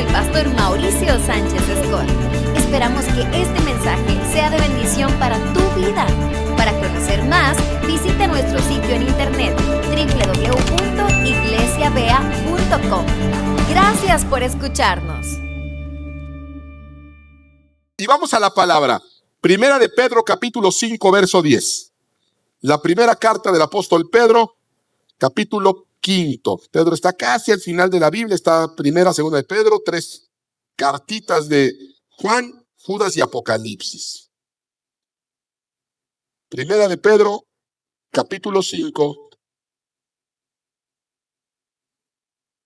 el pastor Mauricio Sánchez Escort. Esperamos que este mensaje sea de bendición para tu vida. Para conocer más, visita nuestro sitio en internet www.iglesiavea.com. Gracias por escucharnos. Y vamos a la palabra. Primera de Pedro, capítulo 5, verso 10. La primera carta del apóstol Pedro, capítulo 5. Pedro está casi al final de la Biblia. Está primera, segunda de Pedro, 3 cartitas de Juan, Judas y Apocalipsis. Primera de Pedro, capítulo 5,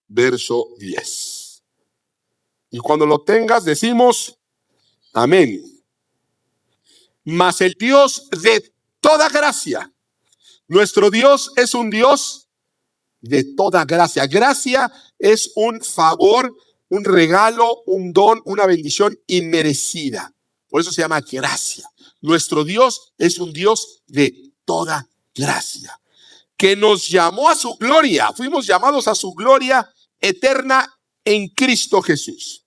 verso 10. Y cuando lo tengas, decimos amén. Mas el Dios de toda gracia, nuestro Dios es un Dios de toda gracia. Gracia es un favor, un regalo, un don, una bendición inmerecida. Por eso se llama gracia. Nuestro Dios es un Dios de toda gracia, que nos llamó a su gloria. Fuimos llamados a su gloria eterna en Cristo Jesús.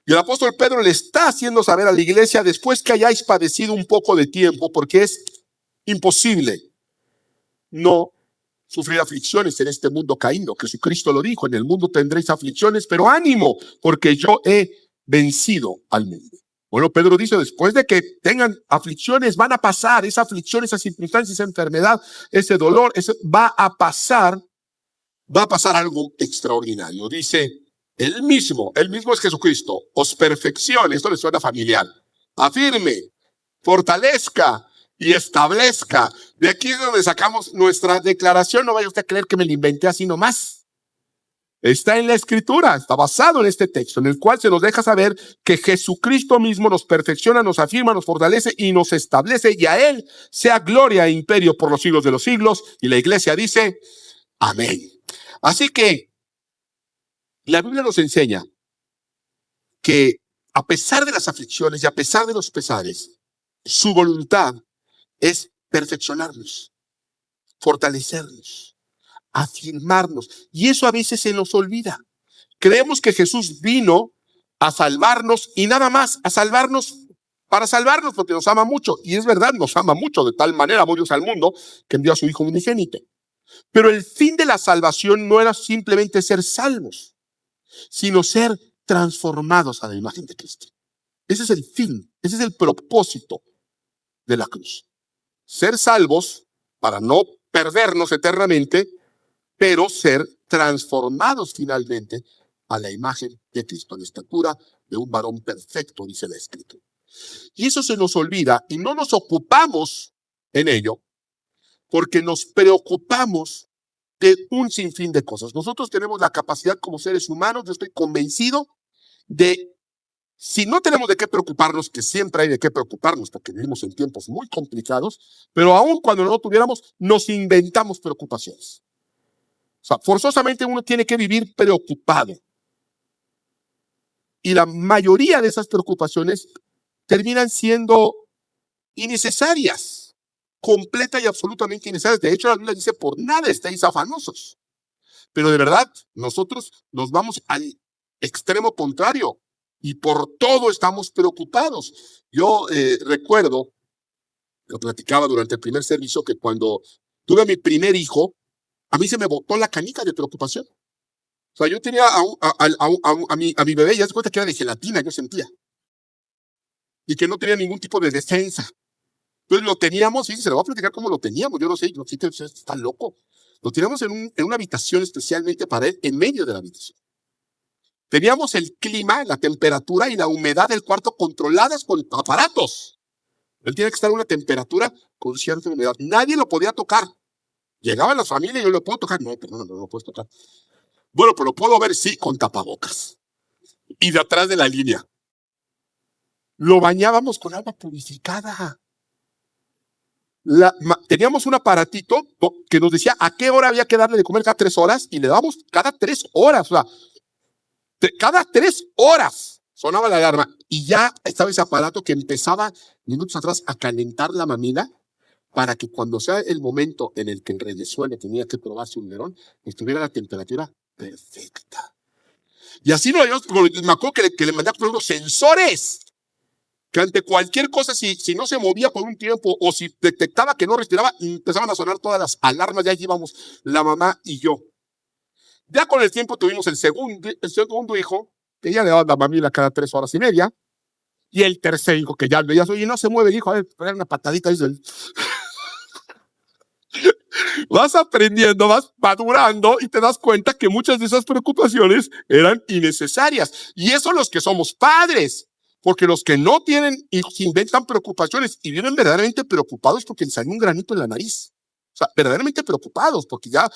Y el apóstol Pedro le está haciendo saber a la iglesia, después que hayáis padecido un poco de tiempo, porque es imposible no sufrir aflicciones en este mundo caído. Jesucristo lo dijo: en el mundo tendréis aflicciones, pero ánimo, porque yo he vencido al mundo. Bueno, Pedro dice, después de que tengan aflicciones, van a pasar. Esa aflicción, esas circunstancias, esa enfermedad, ese dolor, va a pasar algo extraordinario. Dice, Él mismo es Jesucristo, os perfeccione. Esto le suena familiar. Afirme, fortalezca y establezca. De aquí es donde sacamos nuestra declaración. No vaya usted a creer que me la inventé así nomás. Está en la Escritura, está basado en este texto, en el cual se nos deja saber que Jesucristo mismo nos perfecciona, nos afirma, nos fortalece y nos establece, y a Él sea gloria e imperio por los siglos de los siglos. Y la iglesia dice, amén. Así que la Biblia nos enseña que a pesar de las aflicciones y a pesar de los pesares, su voluntad es perfeccionarnos, fortalecernos, afirmarnos. Y eso a veces se nos olvida. Creemos que Jesús vino a salvarnos y nada más, a salvarnos para salvarnos, porque nos ama mucho. Y es verdad, nos ama mucho, de tal manera amó Dios al mundo que envió a su Hijo unigénito. Pero el fin de la salvación no era simplemente ser salvos, sino ser transformados a la imagen de Cristo. Ese es el fin, ese es el propósito de la cruz. Ser salvos para no perdernos eternamente, pero ser transformados finalmente a la imagen de Cristo, a la estatura de un varón perfecto, dice la Escritura. Y eso se nos olvida y no nos ocupamos en ello, porque nos preocupamos de un sinfín de cosas. Nosotros tenemos la capacidad como seres humanos, yo estoy convencido de, si no tenemos de qué preocuparnos, que siempre hay de qué preocuparnos, porque vivimos en tiempos muy complicados, pero aún cuando no lo tuviéramos, nos inventamos preocupaciones. O sea, forzosamente uno tiene que vivir preocupado. Y la mayoría de esas preocupaciones terminan siendo innecesarias, completa y absolutamente innecesarias. De hecho, la Biblia dice, por nada estéis afanosos. Pero de verdad, nosotros nos vamos al extremo contrario y por todo estamos preocupados. Yo recuerdo, lo platicaba durante el primer servicio, que cuando tuve a mi primer hijo, a mí se me botó la canica de preocupación. O sea, yo tenía a mi bebé, ya se cuenta que era de gelatina, yo sentía. Y que no tenía ningún tipo de defensa. Entonces lo teníamos, y se lo voy a platicar cómo lo teníamos, yo no sé, está loco. Lo teníamos en una habitación especialmente para él, en medio de la habitación. Teníamos el clima, la temperatura y la humedad del cuarto controladas con aparatos. Él tiene que estar a una temperatura con cierta humedad. Nadie lo podía tocar. Llegaban las familias y yo lo puedo tocar. No, pero no lo puedes tocar. Bueno, pero lo puedo ver, sí, con tapabocas. Y de atrás de la línea. Lo bañábamos con agua purificada. Teníamos un aparatito que nos decía a qué hora había que darle de comer cada 3 horas, y le dábamos cada 3 horas. O sea, cada 3 horas sonaba la alarma y ya estaba ese aparato que empezaba minutos atrás a calentar la mamila para que cuando sea el momento en el que el reyesuelo tenía que probarse un lerón, estuviera a la temperatura perfecta. Y así no, me acuerdo que le mandé a poner unos sensores que ante cualquier cosa, si no se movía por un tiempo o si detectaba que no respiraba, empezaban a sonar todas las alarmas. Ya íbamos la mamá y yo. Ya con el tiempo tuvimos el segundo hijo, que ya le daba la mamila cada 3 horas y media. Y el tercer hijo, que ya veías, oye, no se mueve el hijo, a ver, poner una patadita. Dice él. Vas aprendiendo, vas madurando y te das cuenta que muchas de esas preocupaciones eran innecesarias. Y eso los que somos padres. Porque los que no tienen y se inventan preocupaciones y viven verdaderamente preocupados porque les sale un granito en la nariz. O sea, verdaderamente preocupados porque ya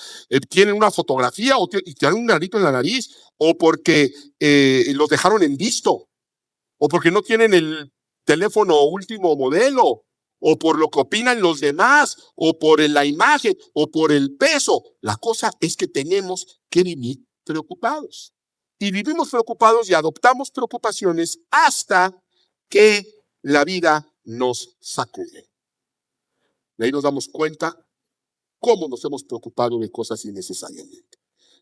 tienen una fotografía y tienen un granito en la nariz, o porque los dejaron en visto, o porque no tienen el teléfono último modelo, o por lo que opinan los demás, o por la imagen, o por el peso. La cosa es que tenemos que vivir preocupados. Y vivimos preocupados y adoptamos preocupaciones hasta que la vida nos sacude. De ahí nos damos cuenta cómo nos hemos preocupado de cosas innecesariamente.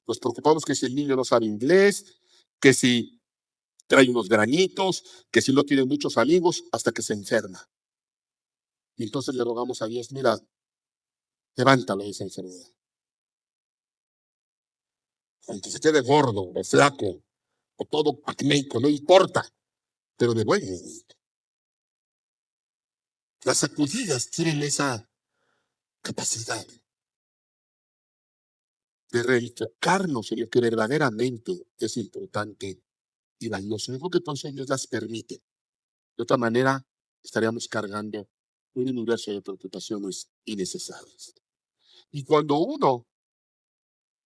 Nos preocupamos que si el niño no sabe inglés, que si trae unos granitos, que si no tiene muchos amigos, hasta que se enferma. Y entonces le rogamos a Dios, mira, levántalo de esa enfermedad. Aunque se quede gordo, o flaco, o todo acnéico, no importa, pero de buen niño. Las sacudidas tienen esa capacidad de reenfocarnos en lo que verdaderamente es importante y valioso. Yo creo que entonces Dios las permite. De otra manera, estaríamos cargando un universo de preocupaciones innecesarias. Y cuando uno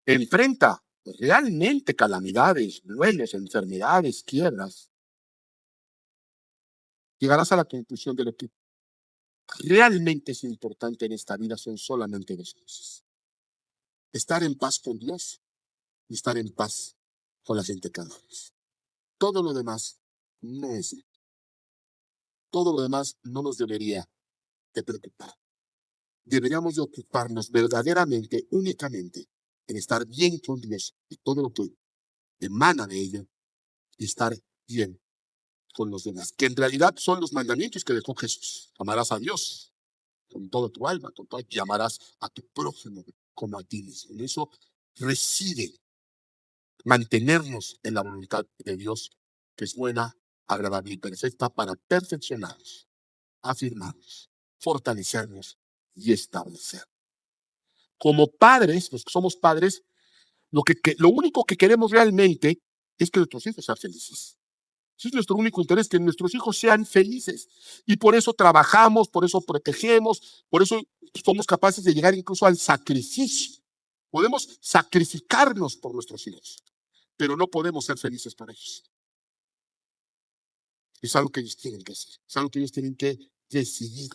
enfrenta realmente calamidades, duelos, enfermedades, quiebras, llegarás a la conclusión de lo que realmente es importante en esta vida son solamente 2 cosas: estar en paz con Dios y estar en paz con la gente que amamos. Todo lo demás no es. Todo lo demás no nos debería de preocupar. Deberíamos de ocuparnos verdaderamente, únicamente, en estar bien con Dios y todo lo que emana de ello, y estar bien con los demás, que en realidad son los mandamientos que dejó Jesús. Amarás a Dios con toda tu alma, y amarás a tu prójimo como a ti mismo. En eso reside mantenernos en la voluntad de Dios, que es buena, agradable y perfecta, para perfeccionarnos, afirmarnos, fortalecernos y establecer. Como padres, los que somos padres, lo único que queremos realmente es que nuestros hijos sean felices. Ese es nuestro único interés, que nuestros hijos sean felices. Y por eso trabajamos, por eso protegemos, por eso somos capaces de llegar incluso al sacrificio. Podemos sacrificarnos por nuestros hijos, pero no podemos ser felices para ellos. Es algo que ellos tienen que hacer, es algo que ellos tienen que decidir.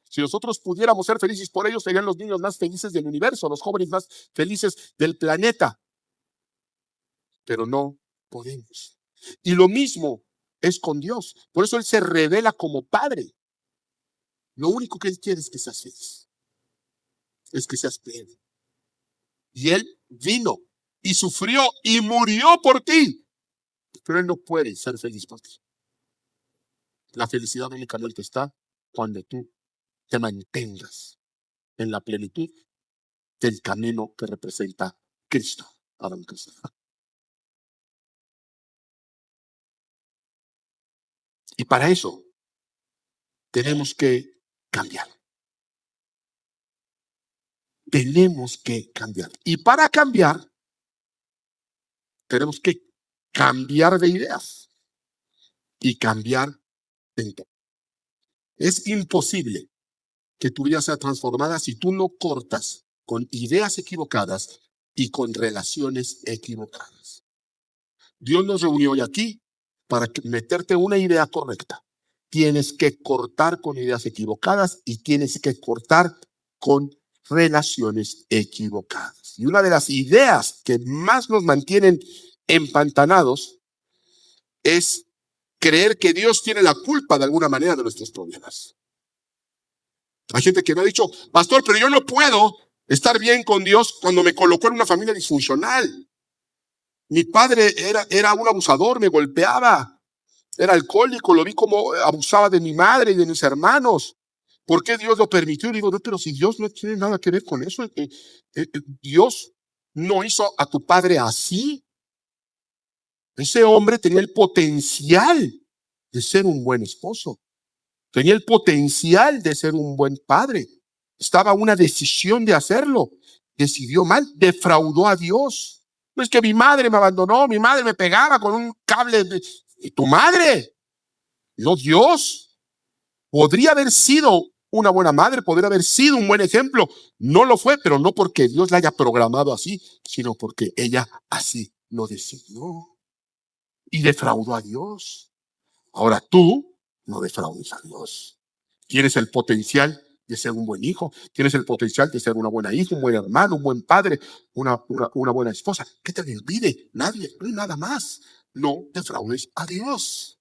Si nosotros pudiéramos ser felices por ellos, serían los niños más felices del universo, los jóvenes más felices del planeta. Pero no podemos. Y lo mismo es con Dios. Por eso Él se revela como Padre. Lo único que Él quiere es que seas feliz, es que seas pleno. Y Él vino y sufrió y murió por ti. Pero Él no puede ser feliz por ti. La felicidad únicamente está cuando tú te mantengas en la plenitud del camino que representa Cristo. Y para eso tenemos que cambiar. Tenemos que cambiar. Y para cambiar, tenemos que cambiar de ideas y cambiar de entorno. Es imposible que tu vida sea transformada si tú no cortas con ideas equivocadas y con relaciones equivocadas. Dios nos reunió hoy aquí para meterte una idea correcta. Tienes que cortar con ideas equivocadas y tienes que cortar con relaciones equivocadas. Y una de las ideas que más nos mantienen empantanados es creer que Dios tiene la culpa de alguna manera de nuestros problemas. Hay gente que me ha dicho, pastor, pero yo no puedo estar bien con Dios cuando me colocó en una familia disfuncional. Mi padre era un abusador, me golpeaba, era alcohólico, lo vi como abusaba de mi madre y de mis hermanos. ¿Por qué Dios lo permitió? Y digo, no, pero si Dios no tiene nada que ver con eso, Dios no hizo a tu padre así. Ese hombre tenía el potencial de ser un buen esposo. Tenía el potencial de ser un buen padre. Estaba una decisión de hacerlo. Decidió mal, defraudó a Dios. No es que mi madre me abandonó, mi madre me pegaba con un cable. ¿Y tu madre? No, Dios. Podría haber sido una buena madre, podría haber sido un buen ejemplo. No lo fue, pero no porque Dios la haya programado así, sino porque ella así lo decidió. Y defraudó a Dios. Ahora tú no defraudes a Dios. Tienes el potencial de ser un buen hijo, tienes el potencial de ser una buena hija, un buen hermano, un buen padre, una buena esposa. ¿Qué te lo impide? Nadie, no hay nada más. No defraudes a Dios.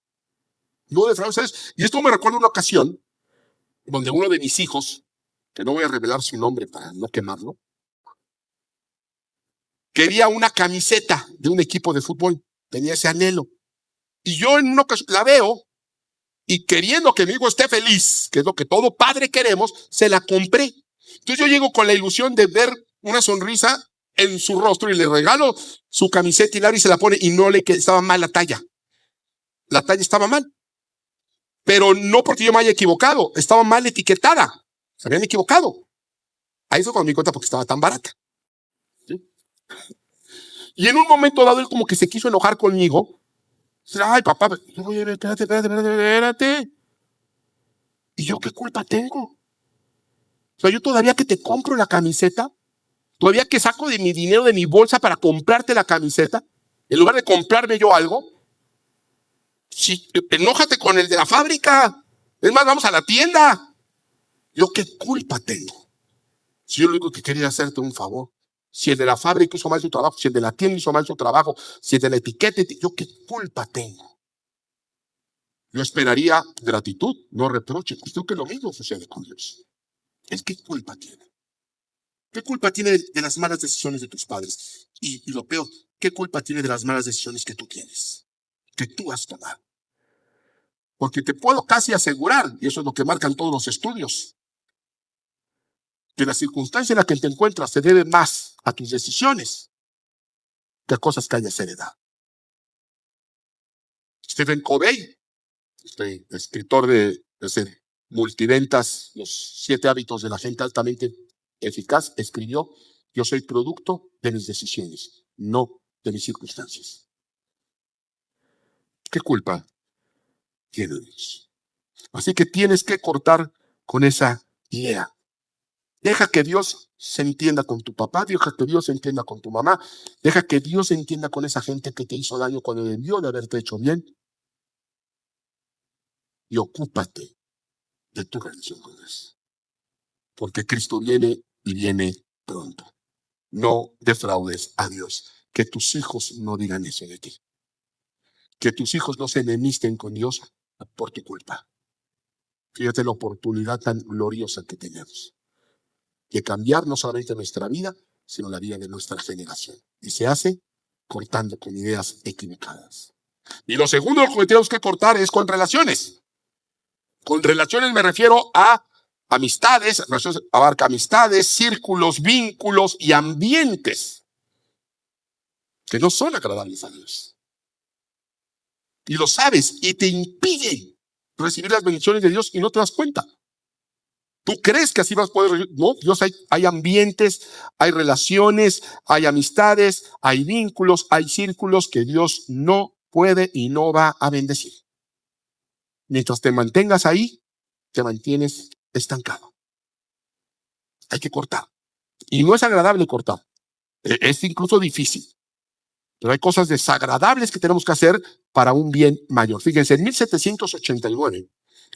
No defraudes a Dios. Y esto me recuerda una ocasión donde uno de mis hijos, que no voy a revelar su nombre para no quemarlo, quería una camiseta de un equipo de fútbol. Tenía ese anhelo. Y yo en una ocasión la veo y queriendo que mi hijo esté feliz, que es lo que todo padre queremos, se la compré. Entonces yo llego con la ilusión de ver una sonrisa en su rostro y le regalo su camiseta y la abre y se la pone y no le estaba mal la talla. La talla estaba mal. Pero no porque yo me haya equivocado, estaba mal etiquetada. Se habían equivocado. Ahí fue cuando me di cuenta porque estaba tan barata. ¿Sí? Y en un momento dado él como que se quiso enojar conmigo. Ay, papá, oye, espérate. ¿Y yo qué culpa tengo? O sea, yo todavía que te compro la camiseta, todavía que saco de mi dinero de mi bolsa para comprarte la camiseta, en lugar de comprarme yo algo, si, enójate con el de la fábrica. Es más, vamos a la tienda. ¿Yo qué culpa tengo? Si yo lo único que quería era hacerte un favor. Si el de la fábrica hizo mal su trabajo, si el de la tienda hizo mal su trabajo, si el de la etiqueta, ¿yo qué culpa tengo? Yo esperaría gratitud, no reproche. Pues creo que lo mismo sucede con Dios. ¿Qué culpa tiene? ¿Qué culpa tiene de las malas decisiones de tus padres? Y lo peor, ¿qué culpa tiene de las malas decisiones que tú tienes? Que tú has tomado. Porque te puedo casi asegurar, y eso es lo que marcan todos los estudios, que la circunstancia en la que te encuentras se debe más a tus decisiones que a cosas que hayas heredado. Stephen Covey, escritor de multiventas, Los 7 hábitos de la gente altamente eficaz, escribió: yo soy producto de mis decisiones, no de mis circunstancias. ¿Qué culpa tiene Dios? Así que tienes que cortar con esa idea. Deja que Dios se entienda con tu papá, deja que Dios se entienda con tu mamá, deja que Dios se entienda con esa gente que te hizo daño cuando debió de haberte hecho bien. Y ocúpate de tu relación con Dios. Porque Cristo viene y viene pronto. No defraudes a Dios. Que tus hijos no digan eso de ti. Que tus hijos no se enemisten con Dios por tu culpa. Fíjate la oportunidad tan gloriosa que tenemos de cambiar no solamente nuestra vida, sino la vida de nuestra generación. Y se hace cortando con ideas equivocadas. Y lo segundo que tenemos que cortar es con relaciones. Con relaciones me refiero a amistades, abarca amistades, círculos, vínculos y ambientes que no son agradables a Dios. Y lo sabes y te impiden recibir las bendiciones de Dios y no te das cuenta. ¿Tú crees que así vas a poder recibir? No, Dios hay ambientes, hay relaciones, hay amistades, hay vínculos, hay círculos que Dios no puede y no va a bendecir. Mientras te mantengas ahí, te mantienes estancado. Hay que cortar. Y no es agradable cortar. Es incluso difícil. Pero hay cosas desagradables que tenemos que hacer para un bien mayor. Fíjense, en 1789,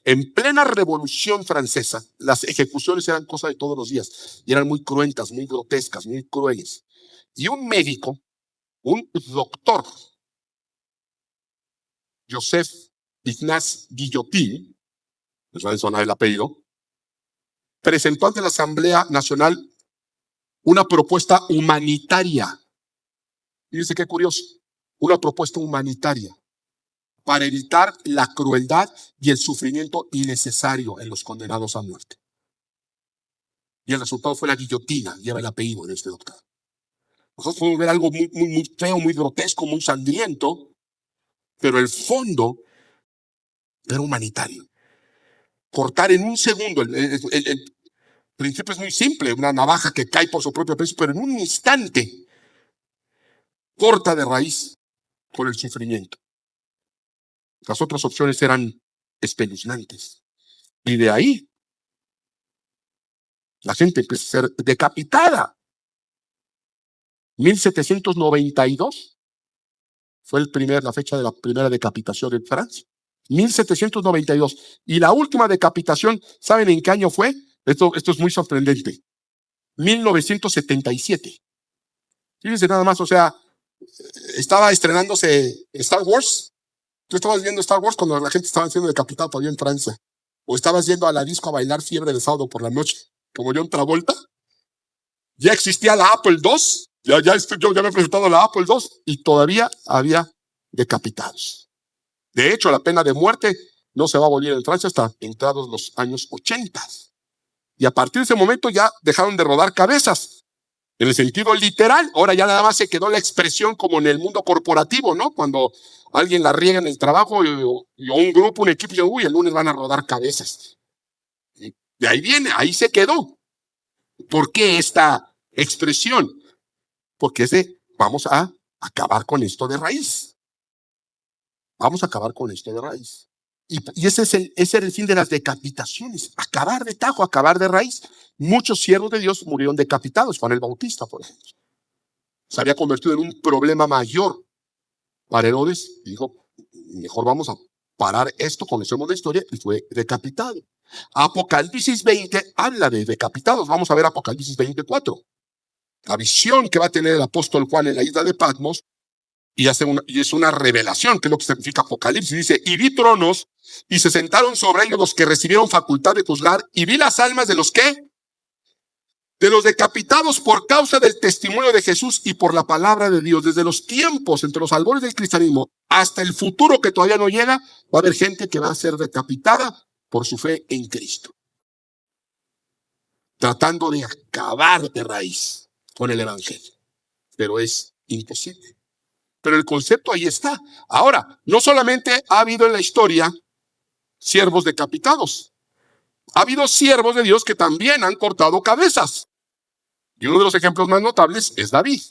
en plena Revolución Francesa, las ejecuciones eran cosa de todos los días. Y eran muy cruentas, muy grotescas, muy crueles. Y un médico, un doctor, Joseph Ignace Guillotin, les va a sonar el apellido, presentó ante la Asamblea Nacional una propuesta humanitaria. Fíjense qué curioso. una propuesta humanitaria para evitar la crueldad y el sufrimiento innecesario en los condenados a muerte. Y el resultado fue la guillotina, lleva el apellido de este doctor. Nosotros podemos ver algo muy feo, muy grotesco, muy sangriento, pero el fondo era humanitario. Cortar en un segundo, el principio es muy simple, una navaja que cae por su propio peso, pero en un instante corta de raíz con el sufrimiento. Las otras opciones eran espeluznantes. Y de ahí la gente empezó a ser decapitada. 1792 fue la fecha de la primera decapitación en Francia. 1792. Y la última decapitación, ¿saben en qué año fue? Esto es muy sorprendente. 1977. Fíjense nada más, o sea, estaba estrenándose Star Wars. Tú estabas viendo Star Wars cuando la gente estaba siendo decapitada todavía en Francia. O estabas yendo a la disco a bailar Fiebre de Sábado por la noche, como John Travolta. Ya existía la Apple II. Yo ya me he presentado la Apple II y todavía había decapitados. De hecho, la pena de muerte no se va a abolir en Francia hasta entrados los años 80. Y a partir de ese momento ya dejaron de rodar cabezas. En el sentido literal, ahora ya nada más se quedó la expresión como en el mundo corporativo, ¿no? Cuando alguien la riega en el trabajo y un grupo, un equipo, y uy, el lunes van a rodar cabezas. Y de ahí viene, ahí se quedó. ¿Por qué esta expresión? Porque vamos a acabar con esto de raíz. Vamos a acabar con esto de raíz. Y ese era el fin de las decapitaciones. Acabar de tajo, acabar de raíz. Muchos siervos de Dios murieron decapitados. Juan el Bautista, por ejemplo. Se había convertido en un problema mayor para Herodes. Y dijo, mejor vamos a parar esto, conocemos la historia, y fue decapitado. Apocalipsis 20 habla de decapitados. Vamos a ver Apocalipsis 24. La visión que va a tener el apóstol Juan en la isla de Patmos, y es una revelación, que es lo que significa Apocalipsis. Dice, y vi tronos, y se sentaron sobre ellos los que recibieron facultad de juzgar, y vi las almas de los que, de los decapitados por causa del testimonio de Jesús y por la palabra de Dios. Desde los tiempos, entre los albores del cristianismo, hasta el futuro que todavía no llega, va a haber gente que va a ser decapitada por su fe en Cristo, tratando de acabar de raíz con el evangelio. Pero es imposible. Pero el concepto ahí está. Ahora, no solamente ha habido en la historia siervos decapitados. Ha habido siervos de Dios que también han cortado cabezas. Y uno de los ejemplos más notables es David.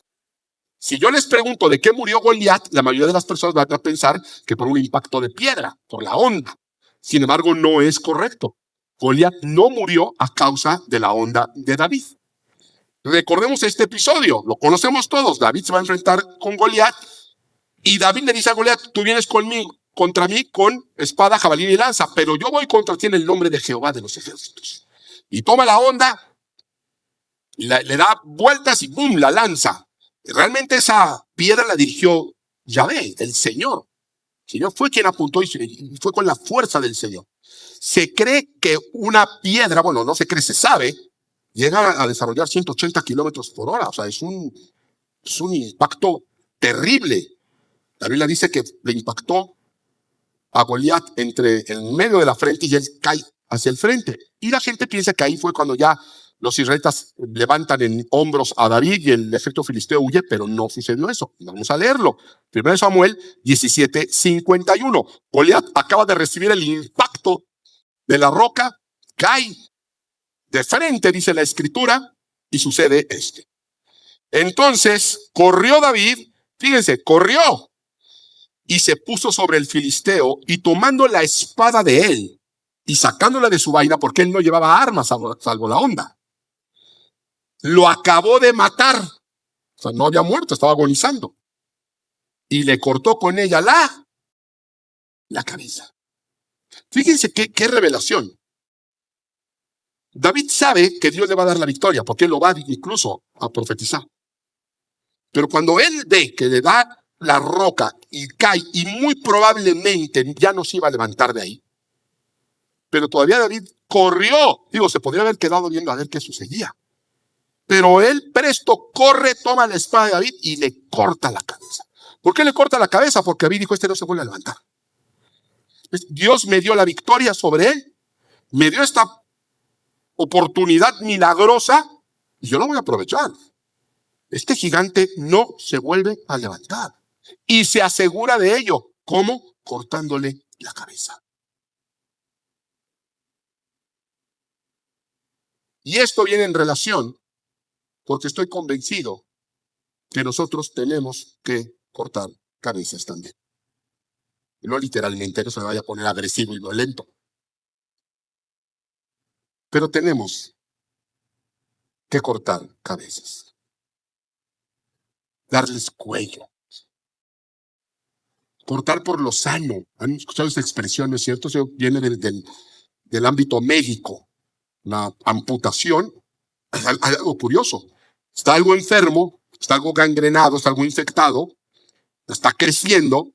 Si yo les pregunto de qué murió Goliat, la mayoría de las personas van a pensar que por un impacto de piedra, por la onda. Sin embargo, no es correcto. Goliat no murió a causa de la onda de David. Recordemos este episodio, lo conocemos todos. David se va a enfrentar con Goliat y David le dice a Goliat, tú vienes contra mí con espada, jabalina y lanza, pero yo voy contra ti en el nombre de Jehová de los ejércitos. Y toma la onda, le da vueltas y ¡bum!, la lanza. Realmente esa piedra la dirigió Yahvé, el Señor. El Señor fue quien apuntó y fue con la fuerza del Señor. Se cree que una piedra, bueno, no se cree, se sabe, llega a desarrollar 180 kilómetros por hora. O sea, es un impacto terrible. La Biblia dice que le impactó a Goliat en medio de la frente y él cae hacia el frente. Y la gente piensa que ahí fue cuando ya los israelitas levantan en hombros a David y el ejército filisteo huye, pero no sucedió eso. Vamos a leerlo. 1 Samuel 17:51. Goliat acaba de recibir el impacto de la roca, cae de frente, dice la escritura, y sucede Entonces corrió David, fíjense, corrió y se puso sobre el filisteo y tomando la espada de él y sacándola de su vaina, porque él no llevaba armas salvo la honda, lo acabó de matar. O sea, no había muerto, estaba agonizando. Y le cortó con ella la cabeza. Fíjense qué revelación. David sabe que Dios le va a dar la victoria, porque él lo va incluso a profetizar. Pero cuando él ve que le da la roca y cae, y muy probablemente ya no se iba a levantar de ahí, pero todavía David corrió. Se podría haber quedado viendo a ver qué sucedía. Pero él presto corre, toma la espada de David y le corta la cabeza. ¿Por qué le corta la cabeza? Porque David dijo, este no se vuelve a levantar. Dios me dio la victoria sobre él, me dio esta oportunidad milagrosa y yo la voy a aprovechar. Este gigante no se vuelve a levantar y se asegura de ello. ¿Cómo? Cortándole la cabeza. Y esto viene en relación porque estoy convencido que nosotros tenemos que cortar cabezas también. Y no literalmente, no se me vaya a poner agresivo y violento. Pero tenemos que cortar cabezas. Darles cuello. Cortar por lo sano. ¿Han escuchado esta expresión, no es cierto? Eso viene del ámbito médico. La amputación es algo curioso. Está algo enfermo, está algo gangrenado, está algo infectado, está creciendo,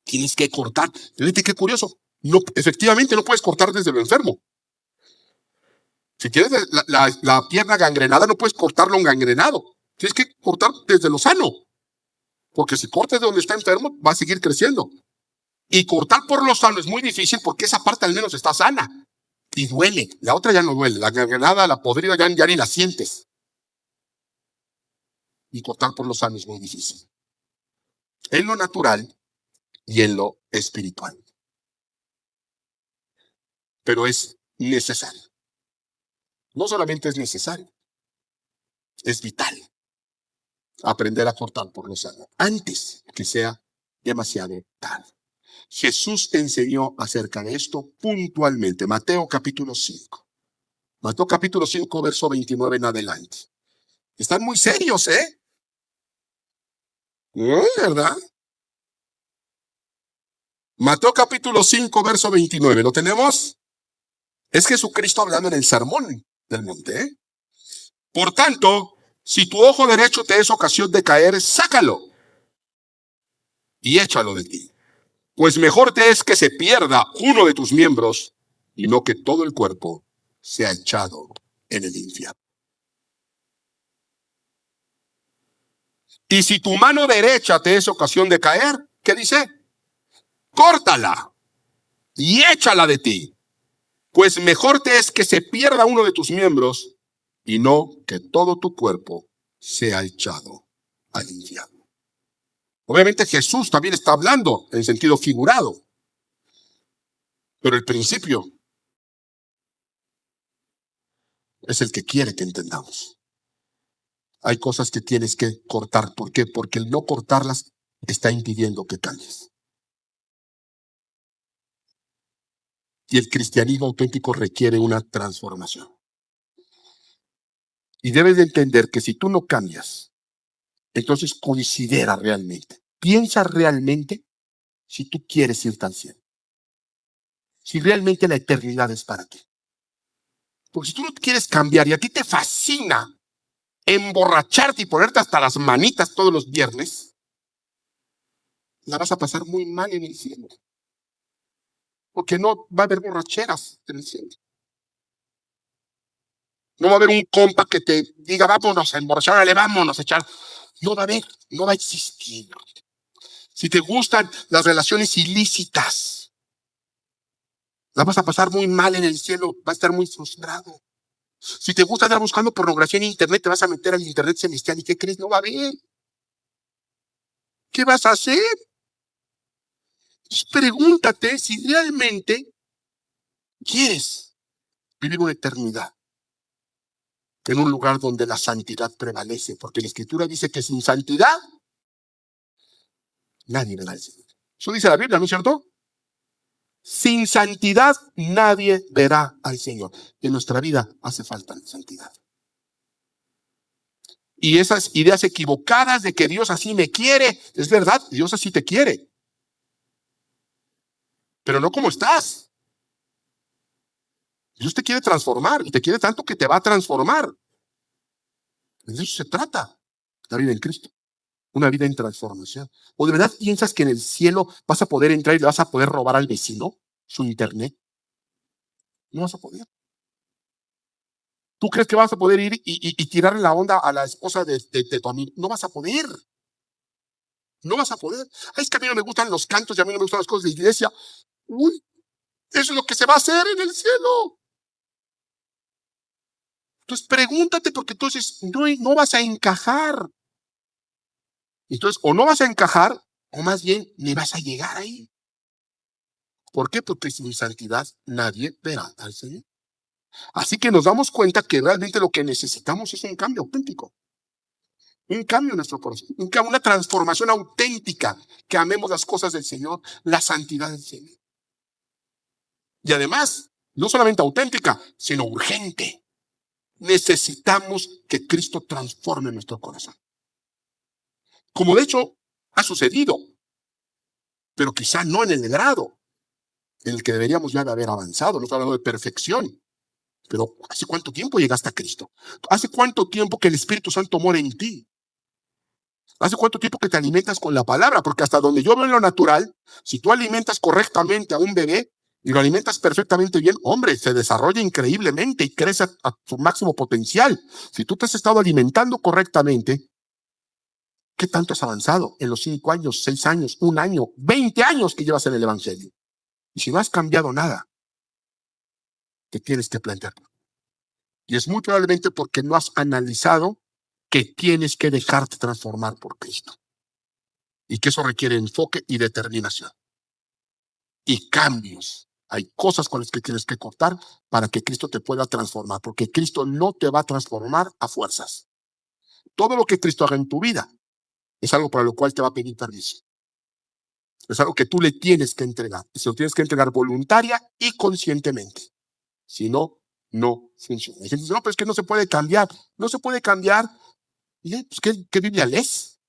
tienes que cortar. Fíjate qué curioso. No, efectivamente no puedes cortar desde lo enfermo. Si tienes la pierna gangrenada, no puedes cortarlo en gangrenado. Tienes que cortar desde lo sano. Porque si cortas de donde está enfermo, va a seguir creciendo. Y cortar por lo sano es muy difícil porque esa parte al menos está sana. Y duele. La otra ya no duele. La gangrenada, la podrida, ya ni la sientes. Y cortar por lo sano es muy difícil. En lo natural y en lo espiritual. Pero es necesario. No solamente es necesario, es vital aprender a cortar por lo sano antes que sea demasiado tarde. Jesús enseñó acerca de esto puntualmente. Mateo capítulo 5. Mateo capítulo 5, verso 29 en adelante. Están muy serios, ¿eh? ¿No es verdad? Mateo capítulo 5, verso 29. ¿Lo tenemos? Es Jesucristo hablando en el sermón del monte, ¿eh? Por tanto, si tu ojo derecho te es ocasión de caer, sácalo y échalo de ti. Pues mejor te es que se pierda uno de tus miembros y no que todo el cuerpo sea echado en el infierno. Y si tu mano derecha te es ocasión de caer, ¿qué dice? Córtala y échala de ti. Pues mejor te es que se pierda uno de tus miembros y no que todo tu cuerpo sea echado al infierno. Obviamente Jesús también está hablando en sentido figurado. Pero el principio es el que quiere que entendamos. Hay cosas que tienes que cortar. ¿Por qué? Porque el no cortarlas está impidiendo que cambies. Y el cristianismo auténtico requiere una transformación. Y debes de entender que si tú no cambias, entonces considera realmente, piensa realmente si tú quieres irte al cielo. Si realmente la eternidad es para ti. Porque si tú no quieres cambiar y a ti te fascina emborracharte y ponerte hasta las manitas todos los viernes, la vas a pasar muy mal en el cielo. Porque no va a haber borracheras en el cielo. No va a haber un compa que te diga, vámonos a emborrachar, órale, vámonos a echar. No va a haber, no va a existir. Si te gustan las relaciones ilícitas, la vas a pasar muy mal en el cielo, vas a estar muy frustrado. Si te gusta andar buscando pornografía en internet, te vas a meter al internet celestial y ¿qué crees? No va a haber. ¿Qué vas a hacer? Entonces, pregúntate si realmente quieres vivir una eternidad en un lugar donde la santidad prevalece, porque la Escritura dice que sin santidad nadie verá al Señor. Eso dice la Biblia, ¿no es cierto? Sin santidad nadie verá al Señor. En nuestra vida hace falta santidad. Y esas ideas equivocadas de que Dios así me quiere, es verdad, Dios así te quiere. Pero no como estás. Dios te quiere transformar y te quiere tanto que te va a transformar. De eso se trata la vida en Cristo. Una vida en transformación. ¿O de verdad piensas que en el cielo vas a poder entrar y le vas a poder robar al vecino su internet? No vas a poder. ¿Tú crees que vas a poder ir y tirarle la onda a la esposa de tu amigo? No vas a poder. No vas a poder. Ay, es que a mí no me gustan los cantos y a mí no me gustan las cosas de iglesia. Uy, eso es lo que se va a hacer en el cielo. Entonces pregúntate, porque entonces no vas a encajar. Entonces, o no vas a encajar, o más bien ni vas a llegar ahí. ¿Por qué? Porque sin santidad nadie verá al Señor. Así que nos damos cuenta que realmente lo que necesitamos es un cambio auténtico. Un cambio en nuestro corazón. Una transformación auténtica. Que amemos las cosas del Señor, la santidad del Señor. Y además, no solamente auténtica, sino urgente. Necesitamos que Cristo transforme nuestro corazón. Como de hecho ha sucedido, pero quizá no en el grado en el que deberíamos ya de haber avanzado. No estoy hablando de perfección, pero ¿hace cuánto tiempo llegaste a Cristo? ¿Hace cuánto tiempo que el Espíritu Santo mora en ti? ¿Hace cuánto tiempo que te alimentas con la palabra? Porque hasta donde yo veo en lo natural, si tú alimentas correctamente a un bebé y lo alimentas perfectamente bien, hombre, se desarrolla increíblemente y crece a su máximo potencial. Si tú te has estado alimentando correctamente, ¿qué tanto has avanzado en los 5 años, 6 años, 1 año, 20 años que llevas en el Evangelio? Y si no has cambiado nada, te tienes que plantear. Y es muy probablemente porque no has analizado que tienes que dejarte transformar por Cristo. Y que eso requiere enfoque y determinación. Y cambios. Hay cosas con las que tienes que cortar para que Cristo te pueda transformar. Porque Cristo no te va a transformar a fuerzas. Todo lo que Cristo haga en tu vida es algo para lo cual te va a pedir permiso. Es algo que tú le tienes que entregar. Y se lo tienes que entregar voluntaria y conscientemente. Si no, no funciona. Hay gente dice, no, pero es que no se puede cambiar. No se puede cambiar. Y pues, ¿qué Biblia lees?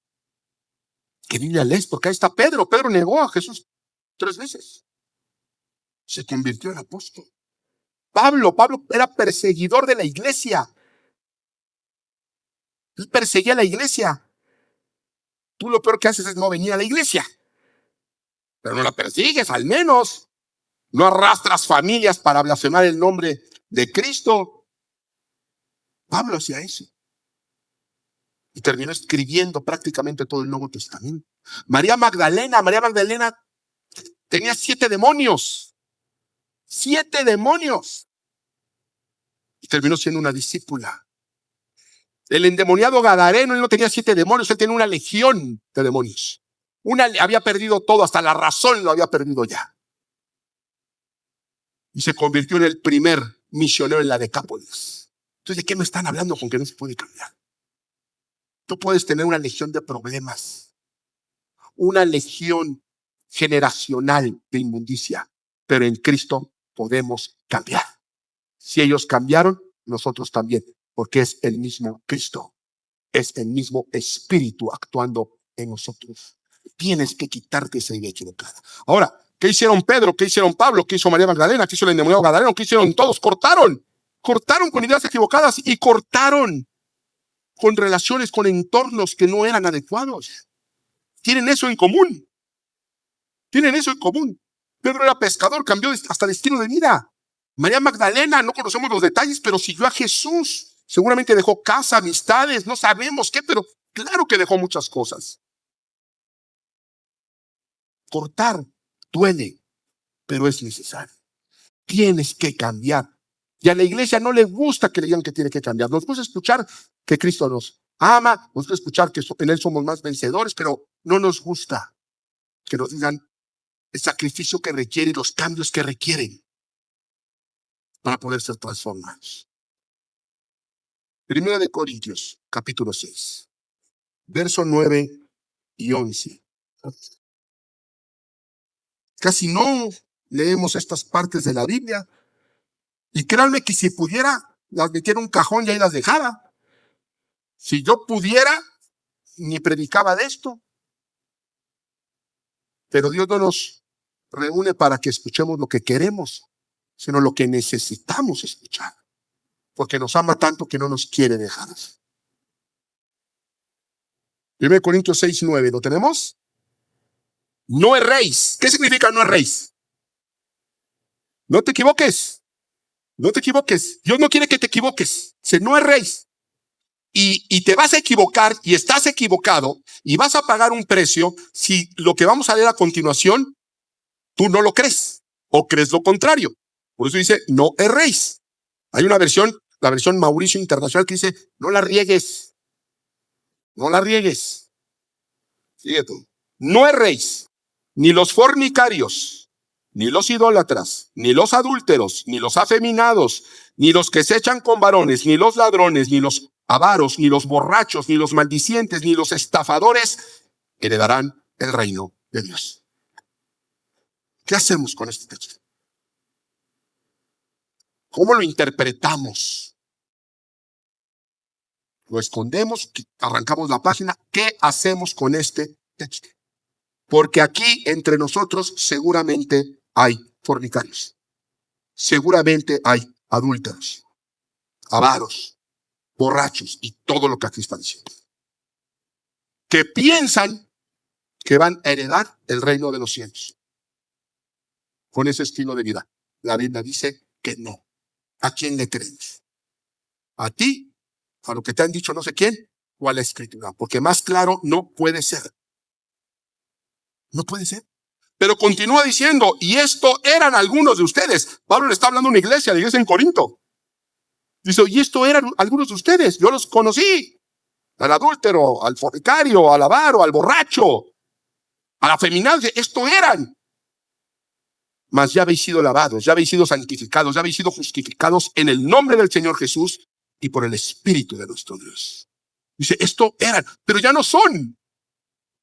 ¿Qué Biblia lees? Porque ahí está Pedro. Pedro negó a Jesús 3 veces. Se convirtió en apóstol. Pablo era perseguidor de la iglesia. Él perseguía a la iglesia. Tú lo peor que haces es no venir a la iglesia. Pero no la persigues, al menos. No arrastras familias para blasfemar el nombre de Cristo. Pablo hacía eso. Y terminó escribiendo prácticamente todo el Nuevo Testamento. María Magdalena tenía 7 demonios. 7 demonios. Y terminó siendo una discípula. El endemoniado Gadareno, él no tenía 7 demonios, él tenía una legión de demonios. Había perdido todo, hasta la razón lo había perdido ya. Y se convirtió en el primer misionero en la Decápolis. Entonces, ¿de qué me están hablando con que no se puede cambiar? Tú puedes tener una legión de problemas, una legión generacional de inmundicia, pero en Cristo podemos cambiar. Si ellos cambiaron, nosotros también, porque es el mismo Cristo, es el mismo Espíritu actuando en nosotros. Tienes que quitarte esa idea equivocada. Ahora, ¿qué hicieron Pedro? ¿Qué hicieron Pablo? ¿Qué hizo María Magdalena? ¿Qué hizo el endemoniado Gadareno? ¿Qué hicieron todos? Cortaron con ideas equivocadas y cortaron con relaciones, con entornos que no eran adecuados. Tienen eso en común. Pedro era pescador, cambió hasta destino de vida. María Magdalena, no conocemos los detalles, pero siguió a Jesús. Seguramente dejó casa, amistades, no sabemos qué, pero claro que dejó muchas cosas. Cortar duele, pero es necesario. Tienes que cambiar. Y a la iglesia no le gusta que le digan que tiene que cambiar. Nos gusta escuchar que Cristo nos ama, nos gusta escuchar que en Él somos más vencedores, pero no nos gusta que nos digan el sacrificio que requiere y los cambios que requieren para poder ser transformados. 1 Corintios, capítulo 6, verso 9 y 11. Casi no leemos estas partes de la Biblia. Y créanme que si pudiera, las metiera en un cajón y ahí las dejara. Si yo pudiera, ni predicaba de esto. Pero Dios no nos reúne para que escuchemos lo que queremos, sino lo que necesitamos escuchar. Porque nos ama tanto que no nos quiere dejar. 1 Corintios 6, 9, ¿lo tenemos? No erréis. ¿Qué significa no erréis? No te equivoques. No te equivoques. Dios no quiere que te equivoques. No erréis. Y te vas a equivocar y estás equivocado Y vas a pagar un precio si lo que vamos a leer a continuación, tú no lo crees o crees lo contrario. Por eso dice, no erréis. Hay una versión, la versión Mauricio Internacional, que dice, no la riegues. No la riegues. Sigue tú. No erréis, ni los fornicarios, ni los idólatras, ni los adúlteros, ni los afeminados, ni los que se echan con varones, ni los ladrones, ni los avaros, ni los borrachos, ni los maldicientes, ni los estafadores heredarán el reino de Dios. ¿Qué hacemos con este texto? ¿Cómo lo interpretamos? ¿Lo escondemos? ¿Arrancamos la página? ¿Qué hacemos con este texto? Porque aquí entre nosotros seguramente hay fornicarios. Seguramente hay adúlteros, avaros, borrachos y todo lo que aquí está diciendo. Que piensan que van a heredar el reino de los cielos con ese estilo de vida. La Biblia dice que no. ¿A quién le crees? ¿A ti? ¿A lo que te han dicho no sé quién? ¿O a la Escritura? Porque más claro no puede ser. No puede ser. Pero continúa diciendo, y esto eran algunos de ustedes. Pablo le está hablando a una iglesia, la iglesia en Corinto. Dice, y esto eran algunos de ustedes. Yo los conocí. Al adúltero, al fornicario, al avaro, al borracho, al afeminado. Esto eran. Mas ya habéis sido lavados, ya habéis sido santificados, ya habéis sido justificados en el nombre del Señor Jesús y por el Espíritu de nuestro Dios. Dice, esto eran, pero ya no son.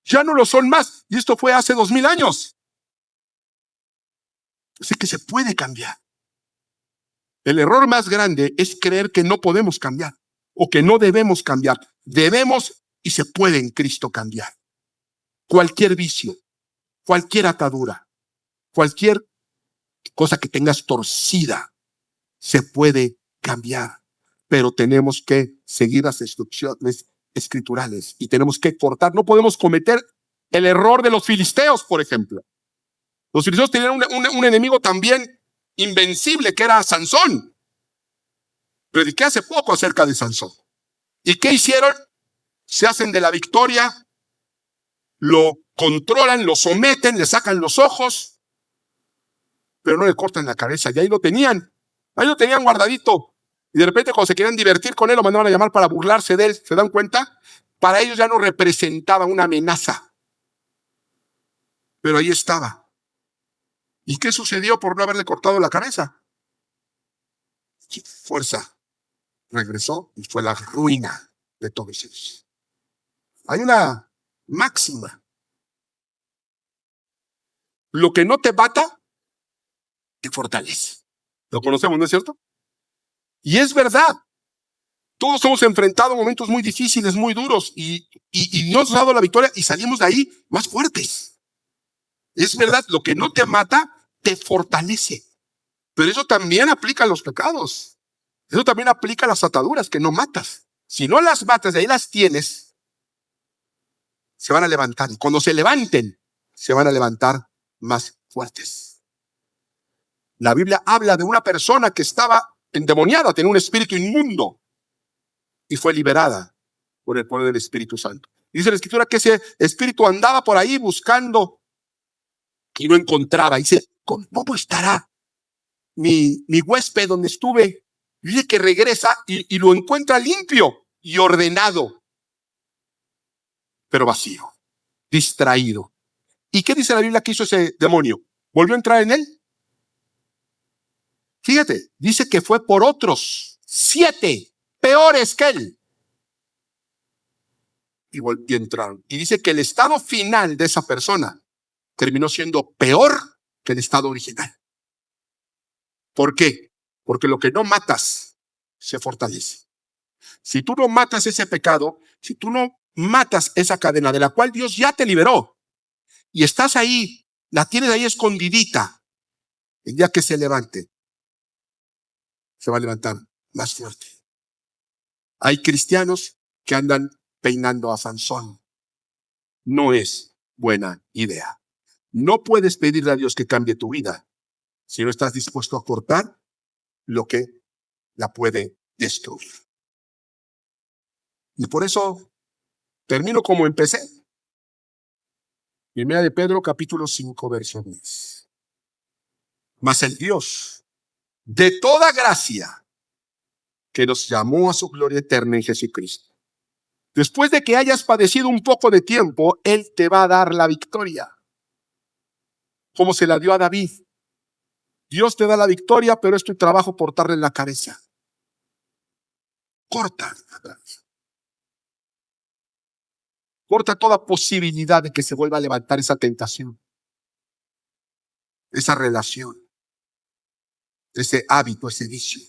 Ya no lo son más. Y esto fue hace 2000 años. Así que se puede cambiar. El error más grande es creer que no podemos cambiar o que no debemos cambiar. Debemos y se puede en Cristo cambiar. Cualquier vicio, cualquier atadura, cualquier cosa que tengas torcida, se puede cambiar. Pero tenemos que seguir las instrucciones escriturales y tenemos que cortar. No podemos cometer el error de los filisteos, por ejemplo. Los filisteos tenían un enemigo también invencible, que era Sansón. Prediqué hace poco acerca de Sansón. ¿Y qué hicieron? Se hacen de la victoria, lo controlan, lo someten, le sacan los ojos, pero no le cortan la cabeza. Y ahí lo tenían guardadito. Y de repente cuando se querían divertir con él, lo mandaban a llamar para burlarse de él. ¿Se dan cuenta? Para ellos ya no representaba una amenaza. Pero ahí estaba. ¿Y qué sucedió por no haberle cortado la cabeza? Fuerza. Regresó y fue la ruina de todos ellos. Hay una máxima. Lo que no te mata, te fortalece. Lo conocemos, ¿no es cierto? Y es verdad. Todos hemos enfrentado momentos muy difíciles, muy duros, y Dios nos ha dado la victoria y salimos de ahí más fuertes. Es verdad, lo que no te mata, te fortalece. Pero eso también aplica a los pecados. Eso también aplica a las ataduras que no matas. Si no las matas, de ahí las tienes, se van a levantar. Y cuando se levanten, se van a levantar más fuertes. La Biblia habla de una persona que estaba endemoniada, tenía un espíritu inmundo y fue liberada por el poder del Espíritu Santo. Dice la Escritura que ese espíritu andaba por ahí buscando y no encontraba. Dice, ¿cómo estará mi huésped donde estuve? Dice que regresa y lo encuentra limpio y ordenado, pero vacío, distraído. ¿Y qué dice la Biblia que hizo ese demonio? ¿Volvió a entrar en él? Fíjate, dice que fue por otros 7 peores que él. Y volvió a entrar. Y dice que el estado final de esa persona terminó siendo peor que el estado original. ¿Por qué? Porque lo que no matas se fortalece. Si tú no matas ese pecado, si tú no matas esa cadena de la cual Dios ya te liberó y estás ahí, la tienes ahí escondidita, el día que se levante, se va a levantar más fuerte. Hay cristianos que andan peinando a Sansón. No es buena idea. No puedes pedirle a Dios que cambie tu vida si no estás dispuesto a cortar lo que la puede destruir. Y por eso termino como empecé. Primera de Pedro, capítulo 5, verso 10. Mas el Dios de toda gracia, que nos llamó a su gloria eterna en Jesucristo, después de que hayas padecido un poco de tiempo, Él te va a dar la victoria, como se la dio a David. Dios te da la victoria, pero es tu trabajo cortarle la cabeza. Corta toda posibilidad de que se vuelva a levantar esa tentación, esa relación, ese hábito, ese vicio.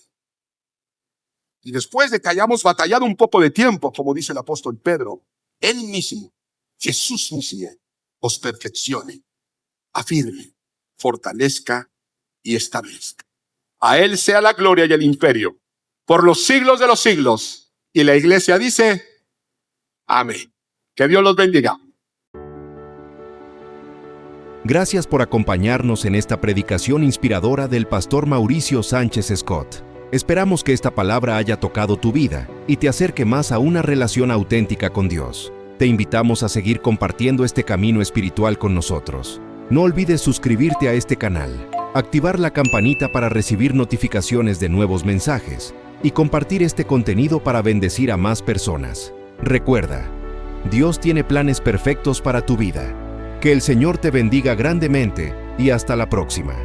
Y después de que hayamos batallado un poco de tiempo, como dice el apóstol Pedro, Él mismo, Jesús mismo, os perfeccione, afirme, fortalezca y establezca. A Él sea la gloria y el imperio por los siglos de los siglos. Y la iglesia dice, amén. Que Dios los bendiga. Gracias por acompañarnos en esta predicación inspiradora del pastor Mauricio Sánchez Scott. Esperamos que esta palabra haya tocado tu vida y te acerque más a una relación auténtica con Dios. Te invitamos a seguir compartiendo este camino espiritual con nosotros. No olvides suscribirte a este canal, activar la campanita para recibir notificaciones de nuevos mensajes y compartir este contenido para bendecir a más personas. Recuerda, Dios tiene planes perfectos para tu vida. Que el Señor te bendiga grandemente y hasta la próxima.